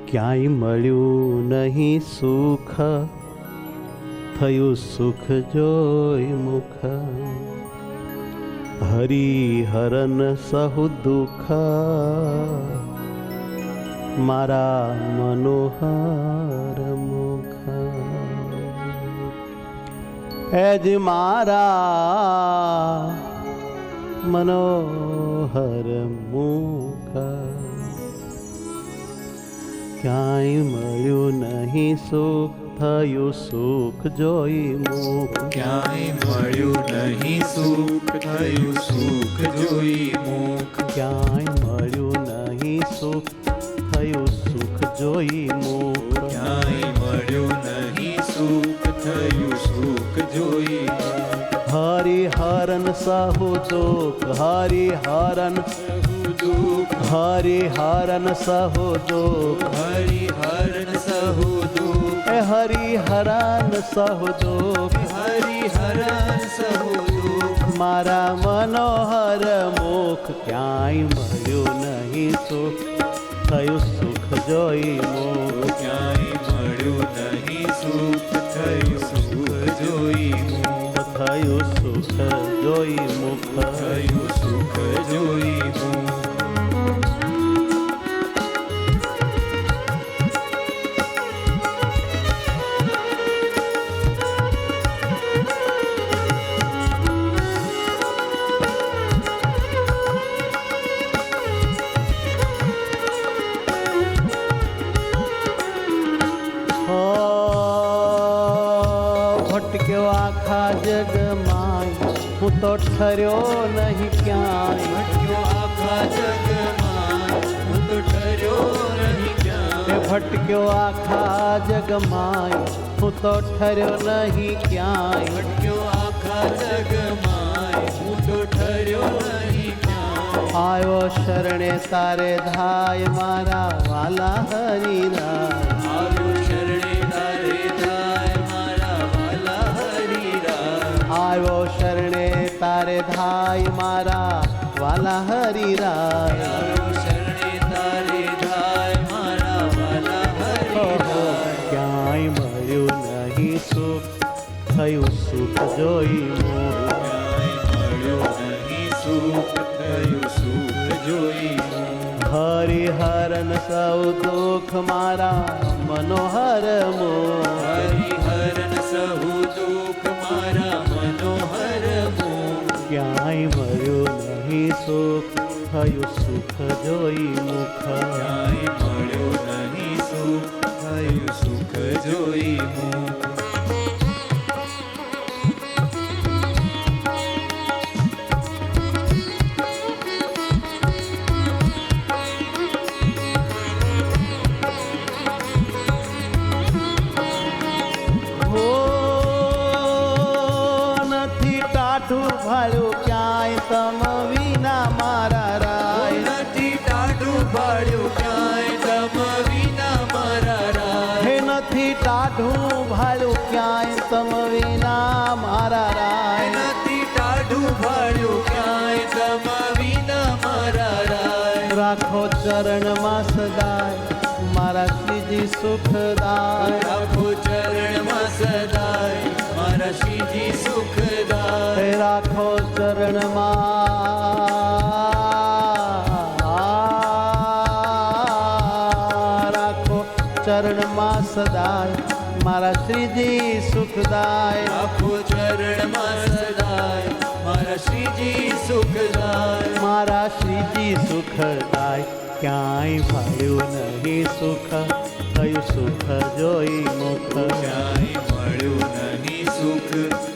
ક્યાંય મળ્યું નહીં સુખ, થયું સુખ જોઈ મુખ. હરિહરન સહુ દુઃખ, મારા મનોહર મુખ. એજ મારા મનોહર મુખ. ક્યાંય મળ્યું નહીં સુખ, થયું સુખ જોઈ મુખ. ક્યાંય મળ્યું નહીં સુખ, થયું સુખ જોઈ મુખ. ક્યાંય મળ્યું નહીં સુખ, થયું સુખ જોઈ મુખ. ક્યાંય મળ્યું નહીં સુખ, થયું સુખ જોઈ મુખ. હરિહરન સહુ દુઃખ, હરિહરન દુઃખ હરિહરન સહુ દુઃખ. હરિહરન સહુ દુઃખ. એ હરિહરન સહુ દુઃખ, હરિહરન સહુ દુઃખ. મારા મનોહર મુખ. ક્યાંય મળ્યું નહીં સુખ, થયું સુખ જોઈ મુખ. ક્યાંય મળ્યું નહીં સુખ, થયું સુખ જોઈ મુખ. થયું સુખ જોઈ મુખ. થયું સુખ જોઈ મુખ. ભટક્યો આખા જગમાં, હું તો ઠર્યો નહીં ક્યાંય. ભટક્યો આખા જગમાં, હું તો ઠર્યો નહીં ક્યાંય. એ ભટક્યો આખા જગમાં, હું તો ઠર્યો નહીં ક્યાંય. ભટક્યો આખા જગમાં, હું તો ઠર્યો નહીં ક્યાંય. આવ્યો શરણે તારે ધાય, મારા વાલા હરિરાય. આવ્યો શરણે તારે ધાય, મારા વાલા હરિરાય. આવ્યો શરણે તારે ધાય, મારા વાલા હરિરાય. આવ્યો શરણે તારે ધાય, મારા વાલા હરિરાય. ક્યાંય મળ્યું નહીં સુખ, થયું સુખ જોઈ મુખ. ક્યાંય મળ્યું નહીં સુખ, થયું સુખ જોઈ મુખ. હરિહરન સૌ દુઃખ, મારા મનોહર મુખ. હરિહરન સહુ દુઃખ, મારા મનોહર મુખ. ક્યાંય મળ્યું નહીં સુખ, થયું સુખ જોઈ મુખ. ક્યાંય મળ્યું નહીં સુખ, થયું સુખ જોઈ મુખ. હો નથી ટાઢું ભાળ્યું ક્યાંય તમ વિના મારા રાય. નથી ટાઢું ભાળ્યું ક્યાંય તમ વિના મારા રાય. હે નથી ટાઢું ભાળ્યું ક્યાંય તમ વિના મારા રાય. નથી ટાઢું ભાળ્યું ક્યાંય તમ વિના મારા રાય. રાખો ચરણમાં સદાય, મારા શ્રીજી સુખદાય. રાખો ચરણમાં સદાય, મારા શ્રીજી સુખદાય. હે રાખો ચરણમાં, રાખો ચરણમાં સદાય, મારા શ્રીજી સુખદાય. રાખો ચરણમાં સદાય, મારા શ્રીજી સુખદાય. મારા શ્રીજી સુખદાય. ક્યાંય ભાળ્યું નહીં સુખ, થયું સુખ જોઈ મુખ. ક્યાંય મળ્યું નહીં સુખ,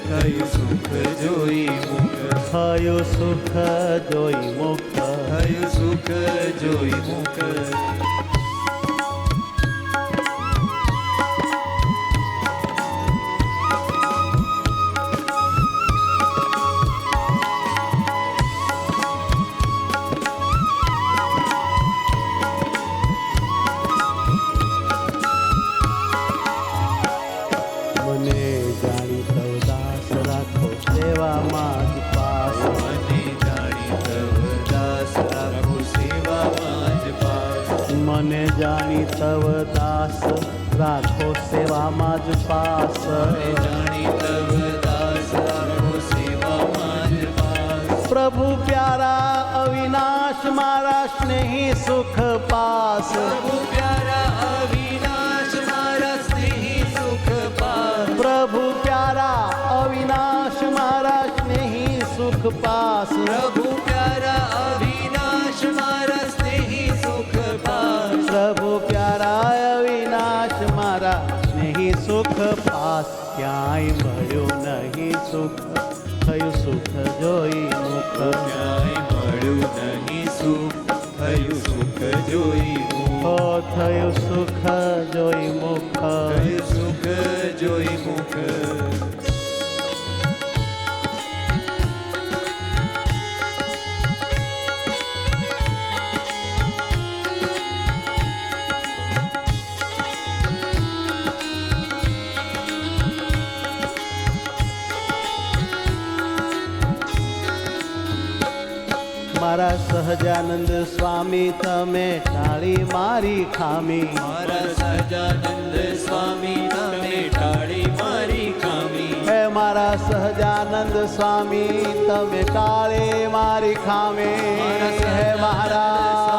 થયું સુખ જોઈ મુખ. થયું સુખ જોઈ મુખ. થયું સુખ જોઈ મુખ. મને જાણી તવ દાસ રાખો સેવામાં જ પાસ. મને જાણી તવ દાસ રાખો સેવામાં જ પાસ. જાણી તવ દાસ રાખો સેવામાં જ પાસ જાણી તવ દાસ રાખો સેવામાં જ પાસ પ્રભુ પ્યારા અવિનાશ મારા સ્નેહી સુખ પાસ પ્રભુ પ્યારા અવિનાશ મારા સ્નેહી સુખ પાસ પ્રભુ પ્યારા અવિનાશ મારા સ્નેહી સુખ પાસ પ્રભુ પ્યારા અવિનાશ મારા સ્નેહી સુખ પાસ પ્રભુ પ્યારા અવિનાશ મારા સ્નેહી સુખ પાસ ક્યાંય મળ્યું નહીં સુખ થયું સુખ જોઈ મુખ ક્યાંય મળ્યું નહીં સુખ થયું સુખ જોઈ હો થયું સુખ જોઈ મુખ થયું સુખ જોઈ મુખ મારા સહજાનંદ સ્વામી તમે ટાળી મારી ખામી મારા સહજાનંદ સ્વામી તમે ટાળી મારી ખામી હે મારા સહજાનંદ સ્વામી તમે ટાળી મારી ખામી હે મહારાજ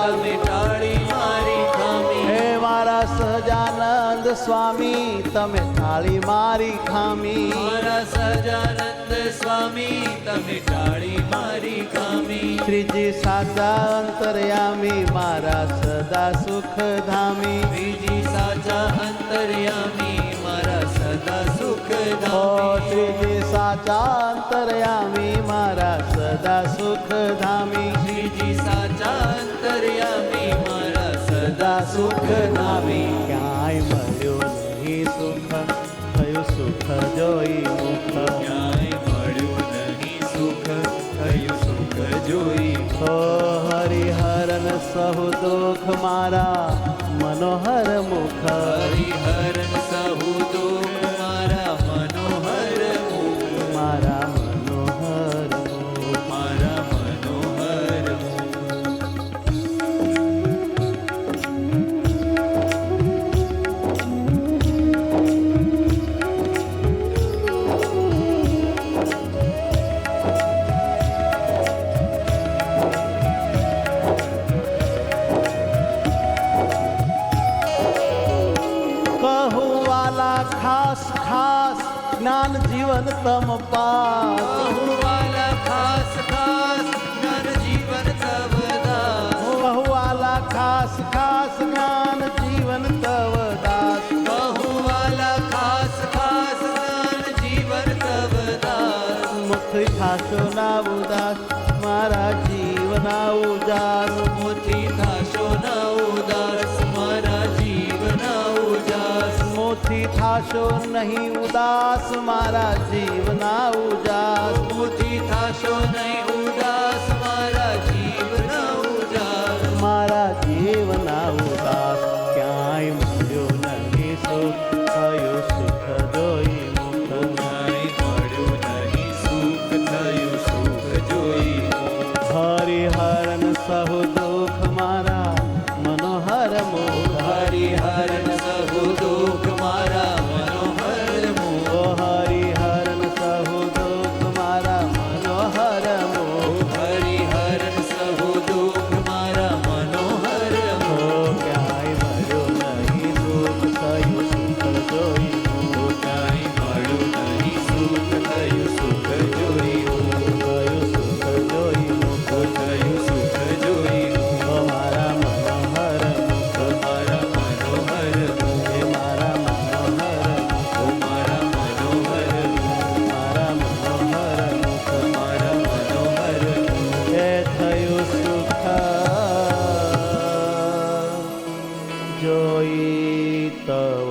તમે ટાળી મારી ખામી હે મારા સહજાનંદ સ્વામી તમે ટાળી મારી ખામી મારા સહજાનંદ સ્વામી તમે ટાળી મારી ખામી શ્રીજી સાચા અંતર્યામી મારા સદા સુખધામી શ્રીજી સાચા અંતર્યામી મારા સદા સુખ ઓ ધામી શ્રીજી સાચા અંતર્યામી મારા સદા સુખધામી શ્રીજી સાચા અંતર્યામી મારા સદા સદા સુખધામી ક્યાંય મળ્યું નહીં સુખ થયું સુખ જોઈ મુખ ક્યાંય મળ્યું નહીં સુખ થયું સુખ જોઈ ઓ હરિહરન સહુ દુઃખ મારા મનોહર મુખ હરિહરન સહુ દુઃખ મારા મનોહર મુખ મારા મનોહર મુખ મારા મનોહર મુખ કહું વાલા ખાસ ખાસ જ્ઞાન જીવન તમ પાસ વાલા ખાસ ખાસ જ્ઞાન જીવન તવ દાસ કહુવાલા ખાસ ખાસ જ્ઞાન જીવન તવ દાસ વાલા ખાસ ખાસ જ્ઞાન જીવન તવ દાસ મુખ થાશો ના ઉદાસ મારા જીવના ઉજાસ મોથી થાશો ના ઉદાસ મારા જીવના ઉજાસ મોથી થાશો નહીં ઉદાસ મારા જીવના ઉજાસ મોથી થાશો નહીં ઉદાસ મારા જીવના ઉજાસ મારા જીવના ઉદાસ ક્યાંય મળ્યું નહીં સુખ થયું સુખ જોઈ મુખ ક્યાંય મળ્યું નહીં સુખ થયું સુખ જોઈ હરિહરન સહુ દુઃખ મારા મનોહર મુખ હરિહરન સહુ દુઃખ મારા મનોહર મુખ ઓ હરિહરન સહુ દુઃખ મારા મનોહર મુખ હરિહરન સહુ દુઃખ મારા મનોહર ઓ ક્યાંય મળ્યું નહીં સુખ થયું સુખ જોઈ મુખ ક્યાંય મળ્યું નહીં સુખ થયું સુખ જોઈ થયું સુખ જોઈ મુખ થયું સુખ જોઈ ઓ મારા મનોહર મુખ મારા મનોહર હે મારા મનોહર મુખ મારા મનોહર મારા મનોહર મુખ મારા મનોહર એ થયું સુખ જોઈ તવ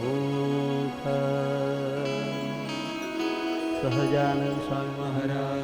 મુખ સહજાનંદ સ્વામી મહારાજ